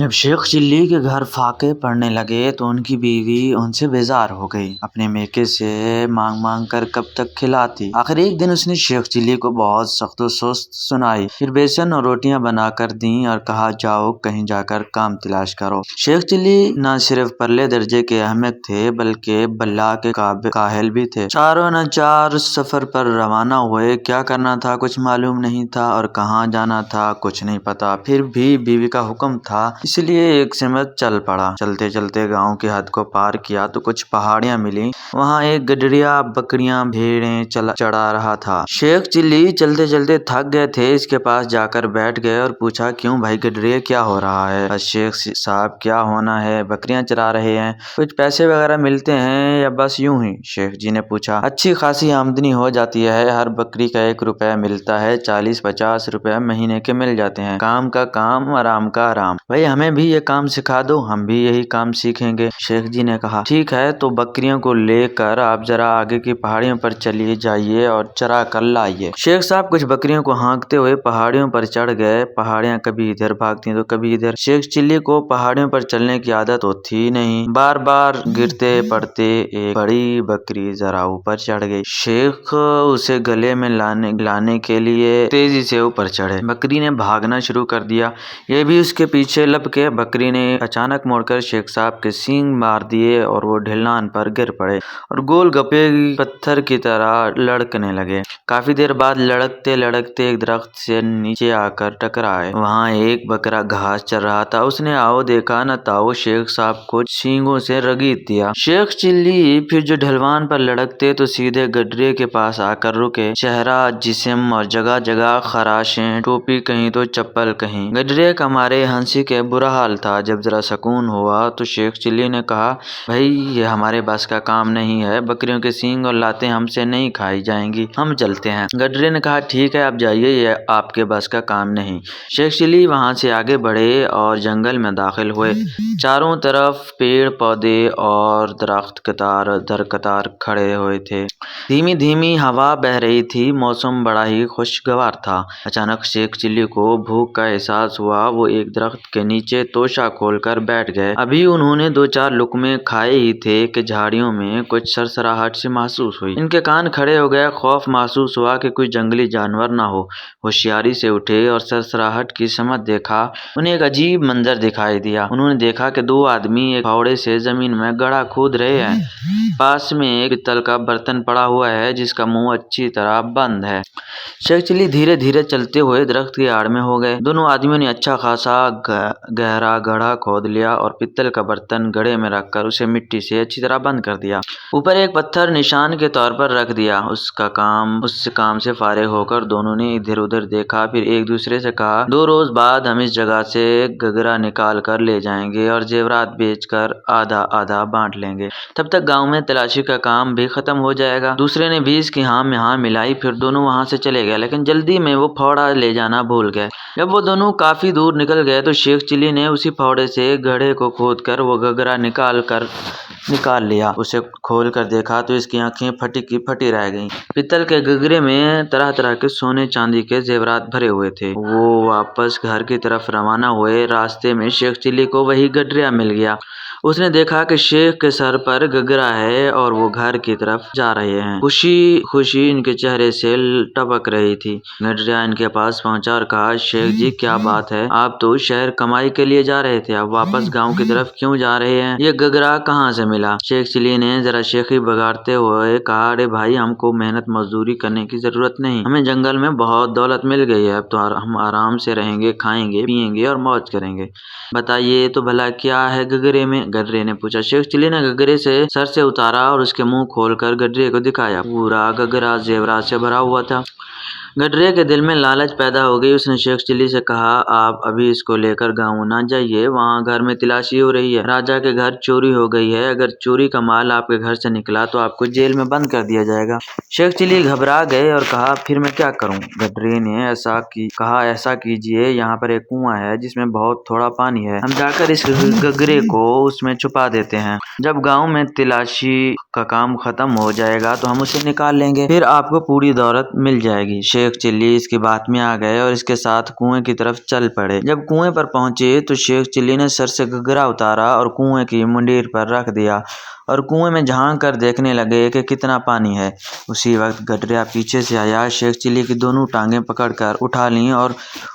जब शेख चिल्ली के घर फाके पड़ने लगे तो उनकी बीवी उनसे बेजार हो गई। अपने मेके से मांग मांग कर कब तक खिलाती। आखिर एक दिन उसने शेख चिल्ली को बहुत सख्त सुस्त सुनाई, फिर बेसन और रोटियां बनाकर दी और कहा, जाओ कहीं जाकर काम तलाश करो। शेख चिल्ली न सिर्फ परले दर्जे के अहमक थे बल्कि बल्ला के काहिल भी थे। चारों नचार सफर पर रवाना हुए। क्या करना था कुछ मालूम नहीं था और कहाँ जाना था कुछ नहीं पता। फिर भी बीवी का हुक्म था इसलिए एक सिमत चल पड़ा। चलते चलते गांव की हद को पार किया तो कुछ पहाड़ियां मिली। वहाँ एक गडरिया बकरियां भेड़ें चढ़ा रहा था। शेख चिल्ली चलते चलते थक गए थे। इसके पास जाकर बैठ गए और पूछा, क्यों भाई गडरिया क्या हो रहा है? बस शेख साहब क्या होना है, बकरियां चरा रहे हैं, कुछ पैसे वगैरह मिलते हैं या बस यूं ही? शेख जी ने पूछा। अच्छी खासी आमदनी हो जाती है, हर बकरी का 1 रुपया मिलता है, 40-50 रुपया महीने के मिल जाते हैं। काम का काम, आराम का आराम। भाई हमें भी ये काम सिखा दो, हम भी यही काम सीखेंगे। शेख जी ने कहा, ठीक है तो बकरियों को लेकर आप जरा आगे की पहाड़ियों पर चलिए जाइए और चरा कर लाइए। शेख साहब कुछ बकरियों को हाँकते हुए पहाड़ियों पर चढ़ गए। पहाड़ियां कभी इधर भागती तो कभी इधर। शेख चिल्ली को पहाड़ियों पर चलने की आदत तो थी नहीं। बार बार गिरते पड़ते एक बड़ी बकरी जरा ऊपर चढ़ गई। शेख उसे गले में लाने के लिए तेजी से ऊपर चढ़े। बकरी ने भागना शुरू कर दिया, ये भी उसके पीछे लपके। बकरी ने अचानक मुड़कर शेख साहब के सींग मार दिए और वो ढलान पर गिर पड़े और गोल गप्पे पत्थर की तरह लड़कने लगे। काफी देर बाद लड़कते लड़कते एक दरख्त से नीचे आकर टकराए। वहाँ एक बकरा घास चर रहा था। उसने आओ देखा न ताओ शेख साहब को सींगों से रगीत दिया। शेख चिल्ली फिर जो ढलवान पर लड़कते तो सीधे गडरे के पास आकर रुके। चेहरा, जिस्म और जगह जगह खराशें, टोपी कहीं तो चप्पल कहीं। गडरे का मारे हंसी के बुरा हाल था। जब जरा सुकून हुआ तो शेख चिल्ली ने कहा, भाई ये हमारे बस का काम नहीं है, बकरियों के सींग और लातें हमसे नहीं खाई जाएंगी, हम चलते हैं। गडरे ने कहा, ठीक है आप जाइए, ये आपके बस का काम नहीं। शेख चिल्ली वहां से आगे बढ़े और जंगल में दाखिल हुए। चारों तरफ पेड़ पौधे और दरख्त कतार दर कतार खड़े हुए थे। धीमी धीमी हवा बह रही थी। मौसम बड़ा ही खुशगवार था। अचानक शेख चिल्ली को भूख का एहसास हुआ। वो एक दरख्त के नीचे तोशा खोलकर बैठ गए। अभी उन्होंने 2-4 लुकमे खाए ही थे कि झाड़ियों में कुछ सरसराहट सी महसूस हुई। इनके कान खड़े हो गए। खौफ महसूस हुआ कि कोई जंगली जानवर ना हो। होशियारी से उठे और सरसराहट की समझ देखा। उन्हें एक अजीब मंजर दिखाई दिया। उन्होंने देखा कि 2 आदमी एक फावड़े से जमीन में गड्ढा खोद रहे हैं। पास में एक पित्तल का बर्तन पड़ा हुआ है जिसका मुंह अच्छी तरह बंद है। शेख चिल्ली धीरे धीरे चलते हुए दरख्त की आड़ में हो गए। दोनों आदमियों ने अच्छा खासा गहरा गड्ढा खोद लिया और पित्तल का बर्तन गड्ढे में रखकर उसे मिट्टी से अच्छी तरह बंद कर दिया। ऊपर एक पत्थर निशान के तौर पर रख दिया। उस काम से फारिग होकर दोनों ने इधर उधर देखा। फिर एक दूसरे से कहा, 2 रोज बाद हम इस जगह से गगरा निकाल कर ले जाएंगे और जेवरात बेचकर आधा आधा बांट लेंगे। तब तक गांव में तलाशी का काम भी खत्म हो जाएगा। दूसरे ने भी इसकी हाँ में हाँ मिलाई। फिर दोनों वहां से चले गए, लेकिन जल्दी में वो फावड़ा ले जाना भूल गए। जब वो दोनों काफी दूर निकल गए तो शेख चिल्ली ने उसी फावड़े से गड्ढे को खोद कर वो गगरा निकाल लिया। उसे खोल कर देखा तो इसकी आंखें फटी की फटी रह गईं। पित्तल के गगरे में तरह तरह के सोने चांदी के जेवरात भरे हुए थे। वो वापस घर की तरफ रवाना हुए। रास्ते में शेख चिल्ली को वही गडरिया मिल गया। उसने देखा कि शेख के सर पर गगरा है और वो घर की तरफ जा रहे हैं। खुशी खुशी इनके चेहरे से टपक रही थी। गडरिया इनके पास पहुंचा और कहा, शेख जी क्या बात है, आप तो शहर कमाई के लिए जा रहे थे, अब वापस गांव की तरफ क्यों जा रहे हैं? ये गगरा कहाँ से मिला? शेख चिल्ली ने जरा शेखी बगाड़ते हुए कहा, अरे भाई हमको मेहनत मजदूरी करने की जरूरत नहीं, हमें जंगल में बहुत दौलत मिल गई है, अब तो हम आराम से रहेंगे, खाएंगे पियेंगे और मौज करेंगे। बताइए तो भला क्या है गगरे में? गडरे ने पूछा। शेख चिल्ली ने गगरे से सर से उतारा और उसके मुंह खोलकर गडरे को दिखाया। पूरा गगरा जेवरात से भरा हुआ था। गडरे के दिल में लालच पैदा हो गई। उसने शेख चिल्ली से कहा, आप अभी इसको लेकर गाँव ना जाइए, वहाँ घर में तलाशी हो रही है, राजा के घर चोरी हो गई है, अगर चोरी का माल आपके घर से निकला तो आपको जेल में बंद कर दिया जाएगा। शेख चिल्ली घबरा गए और कहा, फिर मैं क्या करूं? गडरे ने कहा, ऐसा कीजिए, यहाँ पर एक कुआं है जिसमें बहुत थोड़ा पानी है, हम जाकर इस गगरे को उसमें छुपा देते हैं, जब गाँव में तलाशी का काम खत्म हो जाएगा तो हम उसे निकाल लेंगे, फिर आपको पूरी दौलत मिल जाएगी। शेख चिल्ली इसकी बात में आ गए और इसके साथ कुएं की तरफ चल पड़े। जब कुएं पर पहुंचे तो शेख चिल्ली ने सर से घुघरा उतारा और कुएं की मुंडीर पर रख दिया और कुएं में झांक कर देखने लगे कि कितना पानी है। उसी वक्त गडरिया पीछे से आया, शेख चिल्ली की दोनों टांगें पकड़कर उठा लीं और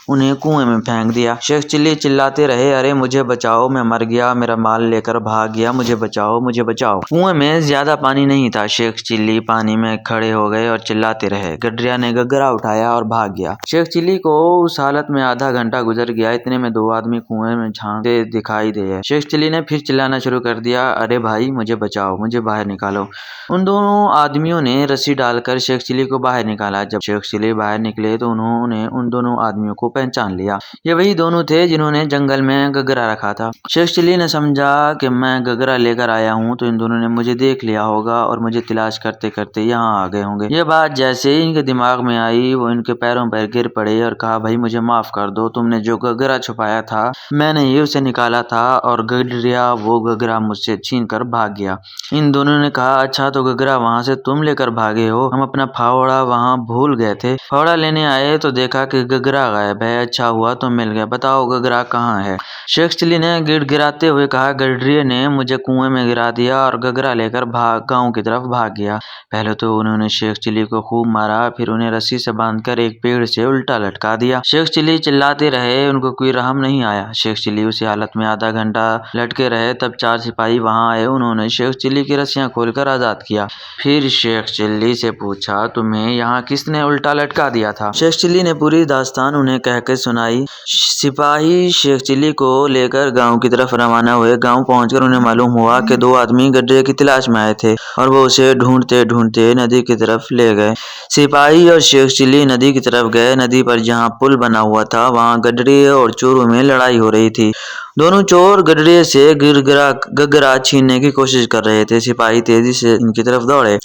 उन्हें कुएं में फेंक दिया। शेख चिल्ली चिल्लाते रहे, अरे मुझे बचाओ, मैं मर गया, मेरा माल लेकर भाग गया, मुझे बचाओ, मुझे बचाओ। कुएं में ज्यादा पानी नहीं था। शेख चिल्ली पानी में खड़े हो गए और चिल्लाते रहे। गडरिया ने घुघरा उठाया और भाग गया। शेख चिल्ली को उस हालत में आधा घंटा गुजर गया। इतने में दो आदमी कुएं में झांकते दिखाई दिए। शेख चिल्ली ने फिर चिल्लाना शुरू कर दिया, अरे भाई मुझे बचाओ, मुझे बाहर निकालो। उन दोनों आदमियों ने रस्सी डालकर शेख चिल्ली को बाहर निकाला। जब शेख चिल्ली बाहर निकले तो उन्होंने उन दोनों आदमियों को पहचान लिया। ये वही दोनों थे जिन्होंने जंगल में घुघरा रखा था। शेख चिल्ली ने समझा कि मैं घुघरा लेकर आया हूँ तो इन दोनों ने मुझे देख लिया होगा और मुझे तलाश करते करते यहाँ आ गए होंगे। ये बात जैसे ही इनके दिमाग में आई वो इनके पैरों पर गिर पड़े और कहा, भाई मुझे माफ कर दो, तुमने जो घुघरा छुपाया था मैंने ही उसे निकाला था और गडरिया वो घुघरा मुझसे छीन कर भाग गया। इन दोनों ने कहा, अच्छा तो घुघरा वहाँ से तुम लेकर भागे हो, हम अपना फावड़ा वहाँ भूल गए थे। फावड़ा लेने आए तो देखा कि घुघरा गायब है। अच्छा हुआ तुम मिल गए, बताओ घुघरा कहाँ है? शेख चिल्ली ने गिड़गिड़ाते हुए कहा, गडरिया ने मुझे कुएं में गिरा दिया और घुघरा लेकर गाँव की तरफ भाग गया। पहले तो उन्होंने शेख चिल्ली को खूब मारा, फिर उन्हें रस्सी से बांधकर एक पेड़ से उल्टा लटका दिया। शेख चिल्ली चिल्लाते रहे, उनको कोई रहम नहीं आया। शेख चिल्ली उसी हालत में आधा घंटा लटके रहे। तब 4 सिपाही वहां आए। उन्होंने शेख चिल्ली की रस्सियां खोलकर आजाद किया। फिर शेख चिल्ली से पूछा, तुम्हें यहाँ किसने उल्टा लटका दिया था? शेख चिल्ली ने पूरी दास्तान उन्हें कहकर सुनाई। सिपाही शेख चिल्ली को लेकर गांव की तरफ रवाना हुए। गांव पहुंचकर उन्हें मालूम हुआ कि 2 आदमी गडरिया की तलाश में आए थे और वो उसे ढूंढते ढूंढते नदी की तरफ ले गए। सिपाही और शेख चिल्ली नदी की तरफ गए। नदी पर जहाँ पुल बना हुआ था वहाँ गडरिया और चोरों में लड़ाई हो रही थी। दोनों चोर गडरिया से घुघरा छीनने की कोशिश कर रहे थे। सिपाही तेजी से इनकी तरफ दौड़े।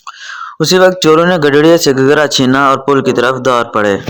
उसी वक्त चोरों ने गडरिया से घुघरा छीना और पुल की तरफ दौड़ पड़े।